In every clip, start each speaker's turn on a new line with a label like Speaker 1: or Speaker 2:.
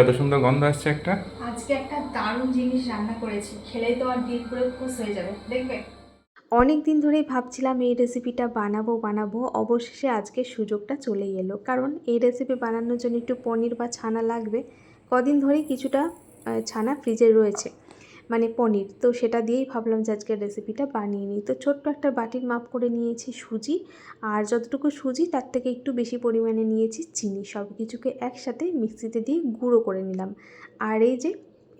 Speaker 1: এত সুন্দর গন্ধ আসছে একটা।
Speaker 2: আজকে একটা দারুণ জিনিস রান্না করেছি, খেলেই তো আর দিল পুরো খুশ হয়ে যাবে, দেখবে।
Speaker 3: অনেক দিন ধরেই ভাবছিলাম এই রেসিপিটা বানাবো অবশেষে আজকে সুযোগটা চলেই এলো। কারণ এই রেসিপি বানানোর জন্য একটু পনির বা ছানা লাগবে। কদিন ধরেই কিছুটা ছানা ফ্রিজে রয়েছে, মানে পনির, তো সেটা দিয়েই ভাবলাম যে আজকের রেসিপিটা বানিয়ে নিই। তো ছোট্ট একটা বাটির মাপ করে নিয়েছি সুজি, আর যতটুকু সুজি তার থেকে একটু বেশি পরিমাণে নিয়েছি চিনি। সব কিছুকে একসাথে মিক্সিতে দিয়ে গুঁড়ো করে নিলাম। আর এই যে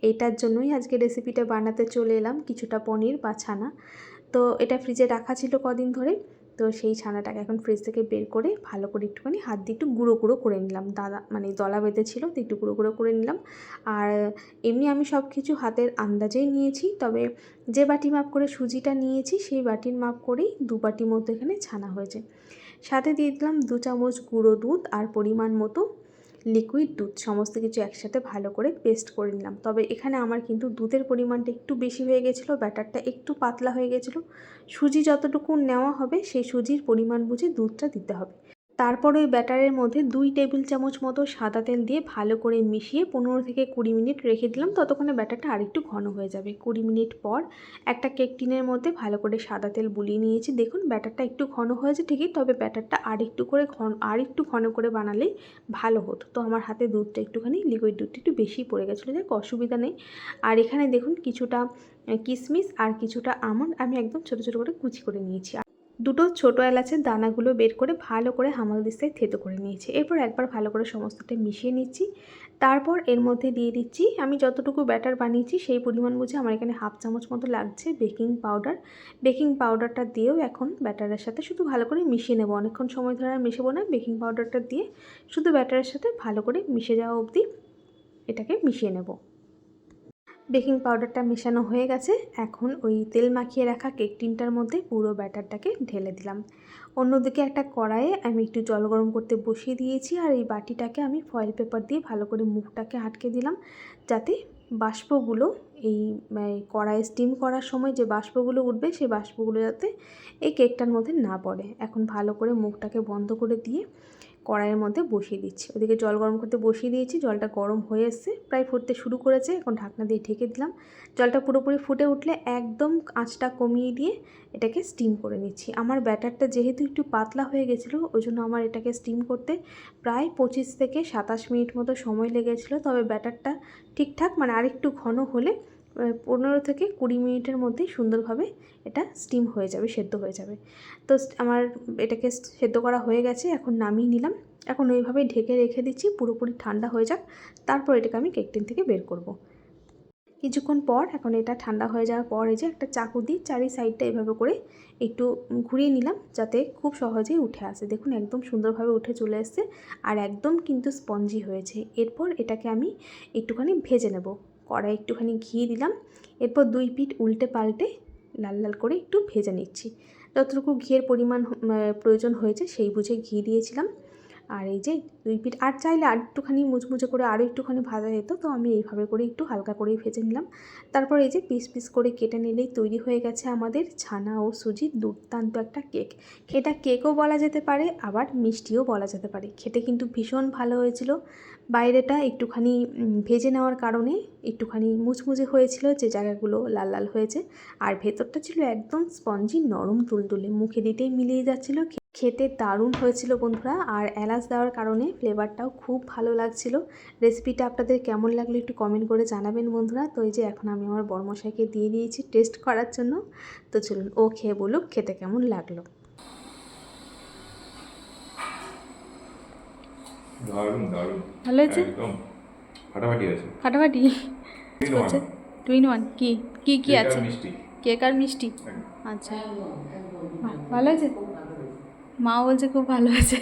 Speaker 3: এটার জন্যই আজকে রেসিপিটা বানাতে চলে এলাম, কিছুটা পনির বা ছানা। তো এটা ফ্রিজে রাখা ছিল কদিন ধরে, তো সেই ছানাটাকে এখন ফ্রিজ থেকে বের করে ভালো করে একটুখানি হাত দিয়ে একটু গুঁড়ো গুঁড়ো করে নিলাম। মানে দলা বেঁধে ছিল, তো একটু গুঁড়ো গুঁড়ো করে নিলাম। আর এমনি আমি সব কিছু হাতের আন্দাজেই নিয়েছি, তবে যে বাটি মাপ করে সুজিটা নিয়েছি সেই বাটির মাপ করেই 2 বাটির মতো এখানে ছানা হয়েছে। সাথে দিয়ে দিলাম 2 চামচ গুঁড়ো দুধ আর পরিমাণ মতো লিকুইড দুধ। সমস্ত কিছু একসাথে ভালো করে পেস্ট করে নিলাম। তবে এখানে আমার কিন্তু দুধের পরিমাণটা একটু বেশি হয়ে গেছিলো, ব্যাটারটা একটু পাতলা হয়ে গেছিলো। সুজি যতটুকু নেওয়া হবে সেই সুজির পরিমাণ বুঝে দুধটা দিতে হবে। তারপর ওই ব্যাটারের মধ্যে 2 টেবিল চামচ মতো সাদা তেল দিয়ে ভালো করে মিশিয়ে 15 থেকে 20 মিনিট রেখে দিলাম। ততক্ষণে ব্যাটারটা আরেকটু ঘন হয়ে যাবে। 20 মিনিট পর একটা কেক টিনের মধ্যে ভালো করে সাদা তেল বুলিয়ে নিয়েছি। দেখুন ব্যাটারটা একটু ঘন হয়েছে ঠিকই, তবে ব্যাটারটা আরেকটু ঘন করে বানালেই ভালো হতো। তো আমার হাতে দুধটা একটুখানি, লিকুইড দুধটা একটু বেশি পড়ে গেছিলো, যাক অসুবিধা নেই। আর এখানে দেখুন কিছুটা কিশমিশ আর কিছুটা আমন্ড আমি একদম ছোটো ছোটো করে কুচি করে নিয়েছি। দুটো ছোটো এলাচের দানাগুলো বের করে ভালো করে হামালদিস্তায় থেতো করে নিয়েছি। এরপর একবার ভালো করে সমস্তটা মিশিয়ে নিচ্ছি। তারপর এর মধ্যে দিয়ে দিচ্ছি, আমি যতটুকু ব্যাটার বানিয়েছি সেই পরিমাণ বুঝে আমার এখানে হাফ চামচ মতো লাগছে বেকিং পাউডার। বেকিং পাউডারটা দিয়েও এখন ব্যাটারের সাথে শুধু ভালো করে মিশিয়ে নেব। অনেকক্ষণ সময় ধরে আর মেশাবো না, বেকিং পাউডারটা দিয়ে শুধু ব্যাটারের সাথে ভালো করে মিশে যাওয়া অবধি এটাকে মিশিয়ে নেব। বেকিং পাউডারটা মেশানো হয়ে গেছে। এখন ওই তেল মাখিয়ে রাখা কেক টিনটার মধ্যে পুরো ব্যাটারটাকে ঢেলে দিলাম। অন্যদিকে একটা কড়াইয়ে আমি একটু জল গরম করতে বসিয়ে দিয়েছি, আর এই বাটিটাকে আমি ফয়েল পেপার দিয়ে ভালো করে মুখটাকে আটকে দিলাম, যাতে বাষ্পগুলো এই কড়াই স্টিম করার সময় যে বাষ্পগুলো উঠবে সেই বাষ্পগুলো যাতে এই কেকটার মধ্যে না পড়ে। এখন ভালো করে মুখটাকে বন্ধ করে দিয়ে কড়াইয়ের মধ্যে বসিয়ে দিচ্ছি। ওদিকে জল গরম করতে বসিয়ে দিয়েছি, জলটা গরম হয়ে এসছে, প্রায় ফুটতে শুরু করেছে। এখন ঢাকনা দিয়ে ঢেকে দিলাম। জলটা পুরোপুরি ফুটে উঠলে একদম আঁচটা কমিয়ে দিয়ে এটাকে স্টিম করে নিচ্ছি। আমার ব্যাটারটা যেহেতু একটু পাতলা হয়ে গেছিলো, ওই জন্য আমার এটাকে স্টিম করতে প্রায় 25 থেকে 27 মিনিট মতো সময় লেগেছিলো। তবে ব্যাটারটা ঠিকঠাক, মানে আরেকটু ঘন হলে 15 থেকে 20 মিনিটের মধ্যেই সুন্দরভাবে এটা স্টিম হয়ে যাবে, সেদ্ধ হয়ে যাবে। তো আমার এটাকে সেদ্ধ করা হয়ে গেছে, এখন নামিয়ে নিলাম। এখন ওইভাবেই ঢেকে রেখে দিচ্ছি পুরোপুরি ঠান্ডা হয়ে যাক, তারপর এটাকে আমি কেক টিন থেকে বের করব। কিছুক্ষণ পর এখন এটা ঠান্ডা হয়ে যাওয়ার পর এই যে একটা চাকু দিয়ে চারি সাইডটা এভাবে করে একটু ঘুরিয়ে নিলাম, যাতে খুব সহজেই উঠে আসে। দেখুন একদম সুন্দরভাবে উঠে চলে এসছে, আর একদম কিন্তু স্পঞ্জি হয়েছে। এরপর এটাকে আমি একটুখানি ভেজে নেব। কড়াই একটুখানি ঘি দিলাম, এরপর 2 পিঠ উল্টে পাল্টে লাল লাল করে একটু ভেজে নিচ্ছি। যতটুকু ঘিয়ের পরিমাণ প্রয়োজন হয়েছে সেই বুঝে ঘি দিয়েছিলাম। আর এই যে 2 পিঠ, আর চাইলে আর একটুখানি মুচমুচে করে আরও একটুখানি ভাজা যেত, তো আমি এইভাবে করে একটু হালকা করেই ভেজে নিলাম। তারপর এই যে পিস পিস করে কেটে নিলেই তৈরি হয়ে গেছে আমাদের ছানা ও সুজির দুর্দান্ত একটা কেক। এটা কেকও বলা যেতে পারে, আবার মিষ্টিও বলা যেতে পারে। খেতে কিন্তু ভীষণ ভালো হয়েছিল। বাইরেটা একটুখানি ভেজে নেওয়ার কারণে একটুখানি মুচমুচে হয়েছিল, যে জায়গাগুলো লাল লাল হয়েছে, আর ভেতরটা ছিল একদম স্পঞ্জি নরম তুলতুলে, মুখে দিতেই মিলিয়ে যাচ্ছিল। খেতে দারুণ হয়েছিল বন্ধুরা, আর এলাচ দেওয়ার কারণে ফ্লেভারটাও খুব ভালো লাগছিল। রেসিপিটা আপনাদের কেমন লাগলো একটু কমেন্ট করে জানাবেন বন্ধুরা। তো এই যে এখন আমি আমার বরমশাইকে দিয়ে দিয়েছি টেস্ট করার জন্য। তো চলুন ও খেয়ে বলুক খেতে কেমন লাগলো।
Speaker 1: দারুণ দারুণ,
Speaker 2: ভালো হয়েছে?
Speaker 1: একদম ফাটাফাটি আছে।
Speaker 2: ফাটাফাটি হচ্ছে। 2 in 1 কি কি কি
Speaker 1: কেক আর
Speaker 2: আছে?
Speaker 1: মিষ্টি।
Speaker 2: কেক আর মিষ্টি।
Speaker 1: একদম।
Speaker 2: আচ্ছা, ভালো হয়েছে। মা বলছে খুব ভালো হয়েছে।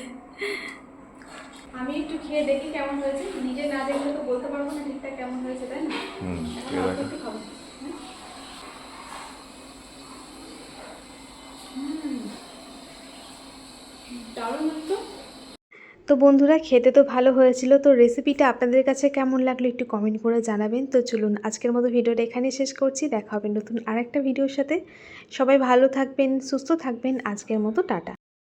Speaker 2: আমি একটু খেয়ে দেখি কেমন হয়েছে, নিজে না দেখলে তো বলতে পারবো না ঠিকঠাক কেমন হয়েছে, তাই না? এখন
Speaker 1: খেয়ে
Speaker 2: অল্প
Speaker 1: দেখো।
Speaker 2: একটু খাবো। দারুণ হতো। তো বন্ধুরা খেতে তো ভালো হয়েছিল। তো রেসিপিটা আপনাদের কাছে কেমন লাগলো একটু কমেন্ট করে জানাবেন। তো চলুন আজকের মতো ভিডিওটা এখানে শেষ করছি, দেখা হবে নতুন আরেকটা ভিডিওর সাথে। সবাই ভালো থাকবেন, সুস্থ থাকবেন। আজকের মতো টাটা।